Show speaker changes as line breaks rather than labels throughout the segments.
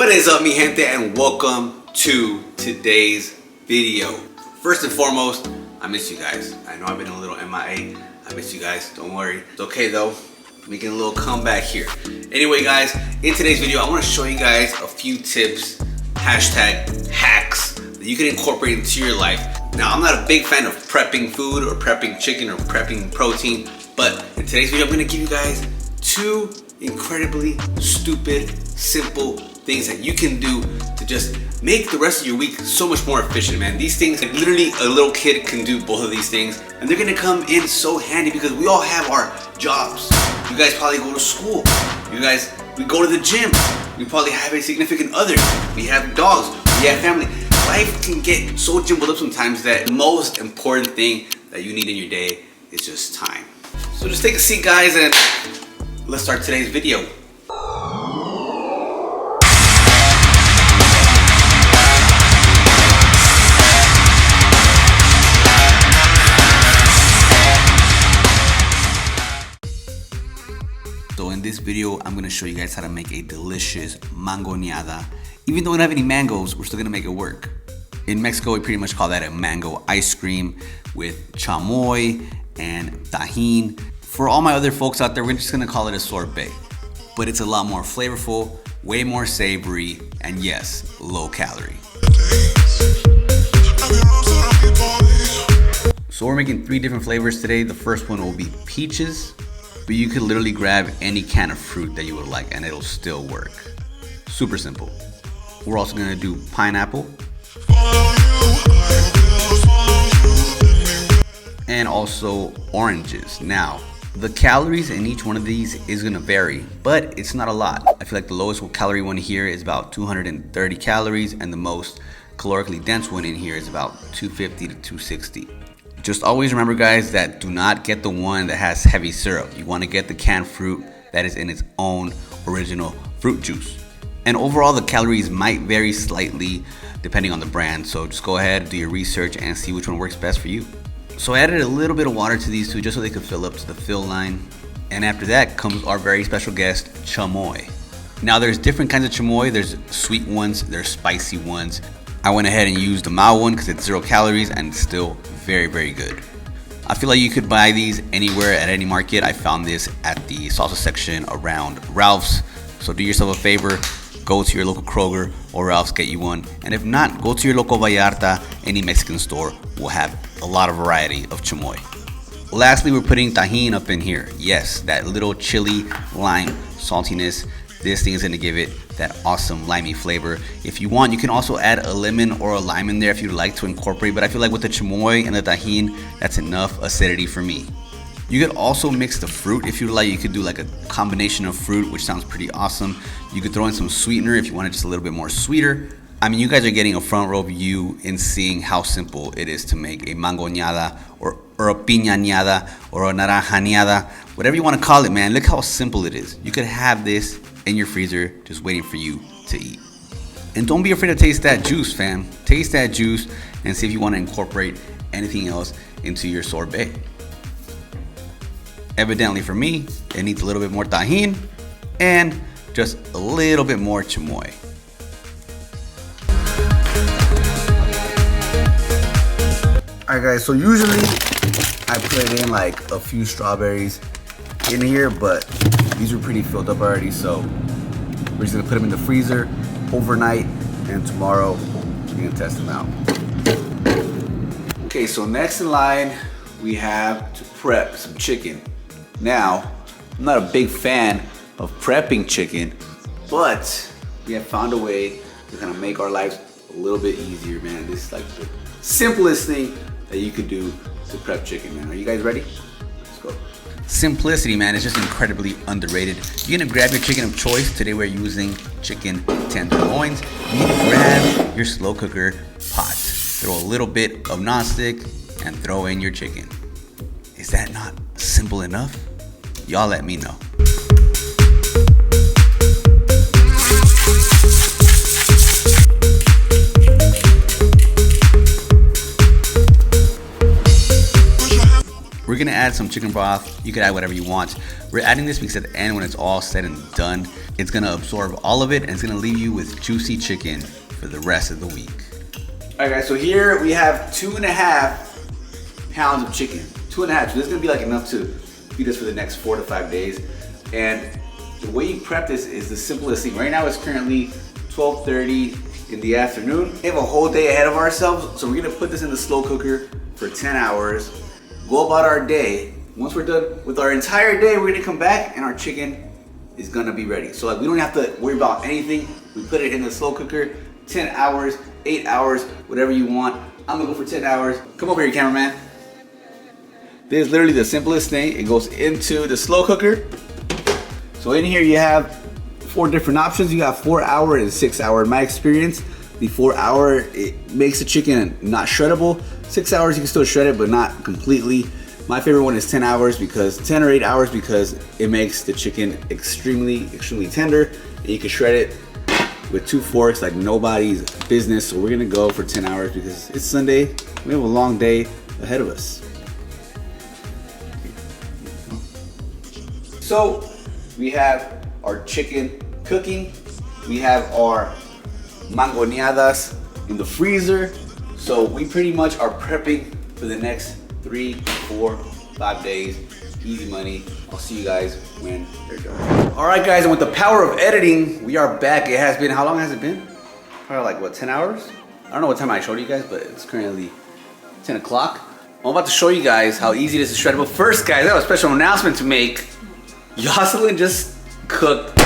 What is up, mi gente, and welcome to today's video. First and foremost, I miss you guys. I know I've been a little MIA. I miss you guys, don't worry. It's okay though, making a little comeback here. Anyway guys, in today's video, I wanna show you guys a few tips, hashtag hacks, that you can incorporate into your life. Now, I'm not a big fan of prepping food or prepping chicken or prepping protein, but in today's video, I'm gonna give you guys 2 incredibly stupid, simple things that you can do to just make the rest of your week so much more efficient, man. These things, literally a little kid can do both of these things, and they're gonna come in so handy because we all have our jobs. You guys probably go to school. We go to the gym. We probably have a significant other. We have dogs. We have family. Life can get so jumbled up sometimes that the most important thing that you need in your day is just time. So just take a seat, guys, and let's start today's video. So in this video, I'm gonna show you guys how to make a delicious mangoneada. Even though we don't have any mangoes, we're still gonna make it work. In Mexico, we pretty much call that a mango ice cream with chamoy and tajín. For all my other folks out there, we're just gonna call it a sorbet. But it's a lot more flavorful, way more savory, and yes, low calorie. So we're making 3 different flavors today. The first one will be peaches, but you could literally grab any kind of fruit that you would like and it'll still work. Super simple. We're also gonna do pineapple and also oranges. Now, the calories in each one of these is gonna vary, but it's not a lot. I feel like the lowest calorie one here is about 230 calories and the most calorically dense one in here is about 250 to 260. Just always remember, guys, that do not get the one that has heavy syrup. You wanna get the canned fruit that is in its own original fruit juice. And overall, the calories might vary slightly depending on the brand. So just go ahead, do your research and see which one works best for you. So I added a little bit of water to these 2 just so they could fill up to the fill line. And after that comes our very special guest, chamoy. Now there's different kinds of chamoy. There's sweet ones, there's spicy ones. I went ahead and used the mild one because it's 0 calories and still very, very good. I feel like you could buy these anywhere at any market. I found this at the salsa section around Ralph's. So do yourself a favor, go to your local Kroger or Ralph's, get you one. And if not, go to your local Vallarta. Any Mexican store will have a lot of variety of chamoy. Lastly, we're putting tajín up in here. Yes, that little chili lime saltiness. This thing is gonna give it that awesome limey flavor. If you want, you can also add a lemon or a lime in there if you'd like to incorporate, but I feel like with the chamoy and the tajín, that's enough acidity for me. You could also mix the fruit if you'd like. You could do like a combination of fruit, which sounds pretty awesome. You could throw in some sweetener if you want it just a little bit more sweeter. I mean, you guys are getting a front row view in seeing how simple it is to make a mangoneada or a piñañada or a naranjaneada, whatever you want to call it, man. Look how simple it is. You could have this in your freezer just waiting for you to eat. And don't be afraid to taste that juice, fam. Taste that juice and see if you want to incorporate anything else into your sorbet. Evidently for me, it needs a little bit more tajín and just a little bit more chamoy. Alright guys, so usually I put in like a few strawberries in here, but these are pretty filled up already, so we're just gonna put them in the freezer overnight, and tomorrow we're gonna test them out. Okay, so next in line we have to prep some chicken. Now, I'm not a big fan of prepping chicken, but we have found a way to kind of make our lives a little bit easier, man. This is like the simplest thing that you could do to prep chicken, man. Are you guys ready? Let's go. Simplicity, man, is just incredibly underrated. You're gonna grab your chicken of choice. Today we're using chicken tenderloins. You need to grab your slow cooker pot. Throw a little bit of nonstick and throw in your chicken. Is that not simple enough? Y'all let me know. We're gonna add add some chicken broth. You could add whatever you want. We're adding this because at the end, when it's all said and done, it's gonna absorb all of it and it's gonna leave you with juicy chicken for the rest of the week. All right guys, so here we have 2.5 pounds of chicken. 2.5, so this is gonna be like enough to feed us for the next 4 to 5 days. And the way you prep this is the simplest thing. Right now it's currently 12:30 in the afternoon. We have a whole day ahead of ourselves, so we're gonna put this in the slow cooker for 10 hours, go about our day. Once we're done with our entire day, we're gonna come back and our chicken is gonna be ready. So like we don't have to worry about anything. We put it in the slow cooker, 10 hours, 8 hours, whatever you want. I'm gonna go for 10 hours. Come over here, cameraman. This is literally the simplest thing. It goes into the slow cooker. So in here you have 4 different options. You got 4 hour and 6 hour. In my experience, the 4 hour, it makes the chicken not shreddable. 6 hours, you can still shred it, but not completely. My favorite one is 10 hours because 10 or 8 hours because it makes the chicken extremely tender. And you can shred it with 2 forks like nobody's business. So we're gonna go for 10 hours because it's Sunday. We have a long day ahead of us. So we have our chicken cooking. We have our mangoneadas in the freezer. So we pretty much are prepping for the next 3, 4, 5 days. Easy money. I'll see you guys when they're done. All right guys, and with the power of editing, we are back. It has been, how long has it been? Probably like what, 10 hours? I don't know what time I showed you guys, but it's currently 10 o'clock. I'm about to show you guys how easy this is shredded. But first guys, I have a special announcement to make. Jocelyn just cooked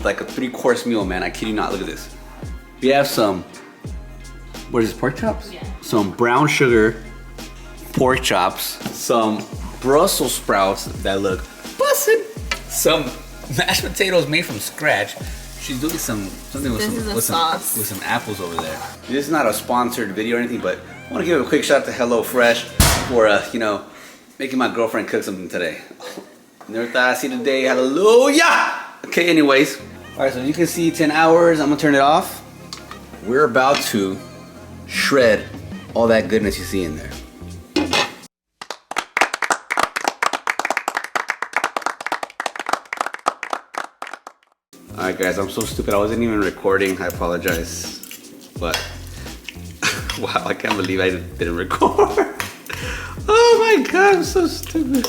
like a 3-course meal, man. I kid you not, look at this. We have some, what is this, pork chops? Yeah. Some brown sugar pork chops, some Brussels sprouts that look bussin', some mashed potatoes made from scratch. She's doing something with some apples over there. This is not a sponsored video or anything, but I want to give a quick shout out to HelloFresh for you know, making my girlfriend cook something today. Never thought I'd see the day. Hallelujah! Okay, anyways. All right, so you can see 10 hours. I'm gonna turn it off. We're about to shred all that goodness you see in there. All right, guys, I'm so stupid. I wasn't even recording. I apologize. But, wow, I can't believe I didn't record. Oh my God, I'm so stupid.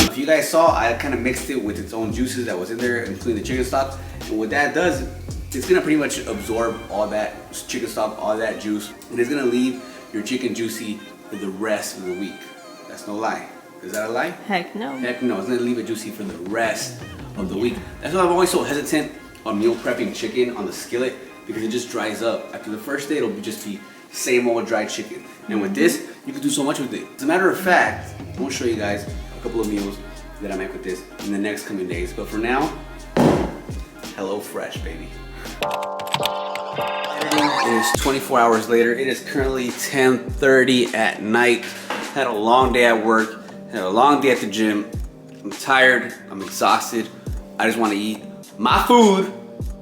If you guys saw, I kind of mixed it with its own juices that was in there, including the chicken stock. And what that does, it's gonna pretty much absorb all that chicken stock, all that juice, and it's gonna leave your chicken juicy for the rest of the week. That's no lie. Is that a lie?
Heck no.
Heck no, it's gonna leave it juicy for the rest of the week. That's why I'm always so hesitant on meal prepping chicken on the skillet, because it just dries up. After the first day, it'll just be same old dried chicken. And with this, you can do so much with it. As a matter of fact, I'm gonna show you guys a couple of meals that I make with this in the next coming days. But for now, HelloFresh, baby. It is 24 hours later. It is currently 10:30 at night. Had a long day at work, had a long day at the gym. I'm tired, I'm exhausted. I just wanna eat my food,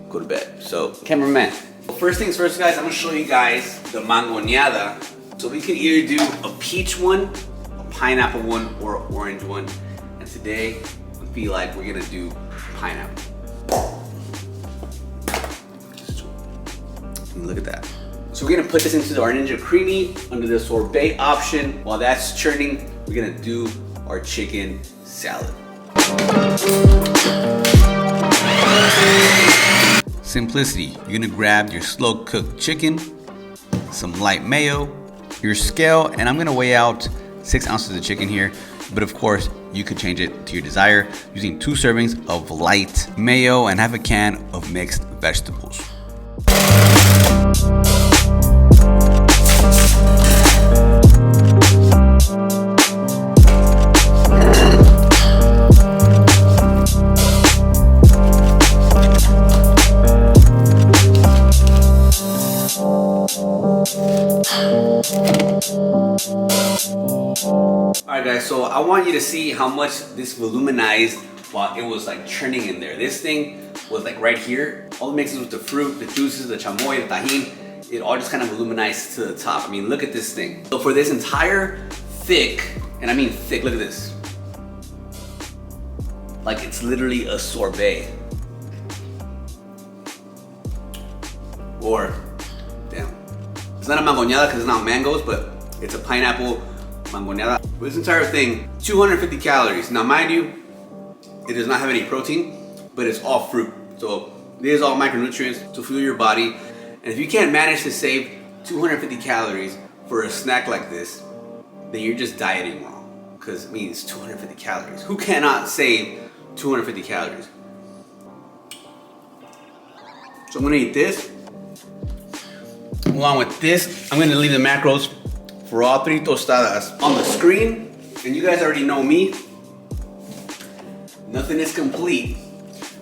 go to bed. So, cameraman. First things first, guys, I'm gonna show you guys the mangoneada. So we could either do a peach one, a pineapple one, or an orange one. And today, I feel like we're gonna do pineapple. Look at that. So we're gonna put this into our Ninja CREAMI under the sorbet option. While that's churning, we're gonna do our chicken salad. Simplicity. You're gonna grab your slow cooked chicken, some light mayo, your scale, and I'm gonna weigh out 6 ounces of chicken here. But of course, you could change it to your desire using 2 servings of light mayo and half a can of mixed vegetables. Alright guys, so I want you to see how much this voluminized while it was like churning in there. This thing was like right here. All the mixes with the fruit, the juices, the chamoy, the tajin. it all just kind of illuminates to the top. I mean, look at this thing. So for this entire thick, and I mean thick, look at this. Like it's literally a sorbet. Or, damn. It's not a mangoneada because it's not mangoes, but it's a pineapple mangoneada. This entire thing, 250 calories. Now mind you, it does not have any protein, but it's all fruit. So it is all micronutrients to fuel your body. And if you can't manage to save 250 calories for a snack like this, then you're just dieting wrong. Because it means 250 calories. Who cannot save 250 calories? So I'm gonna eat this. Along with this, I'm gonna leave the macros for all 3 tostadas on the screen. And you guys already know me. Nothing is complete.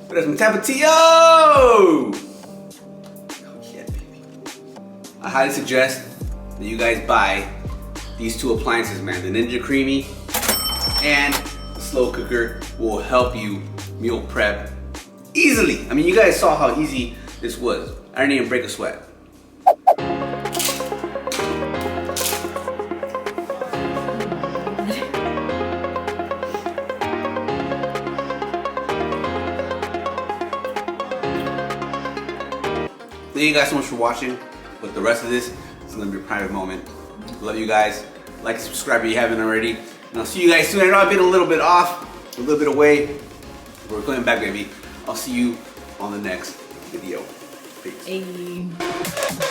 But it's my Tapatio! Oh yeah, baby. I highly suggest that you guys buy these 2 appliances, man. The Ninja CREAMI and the slow cooker will help you meal prep easily. I mean, you guys saw how easy this was. I didn't even break a sweat. Thank you guys so much for watching, but the rest of this is gonna be a private moment. Love you guys. Like and subscribe if you haven't already. And I'll see you guys soon. I know I've been a little bit off, a little bit away. But we're coming back, baby. I'll see you on the next video. Peace.
Hey.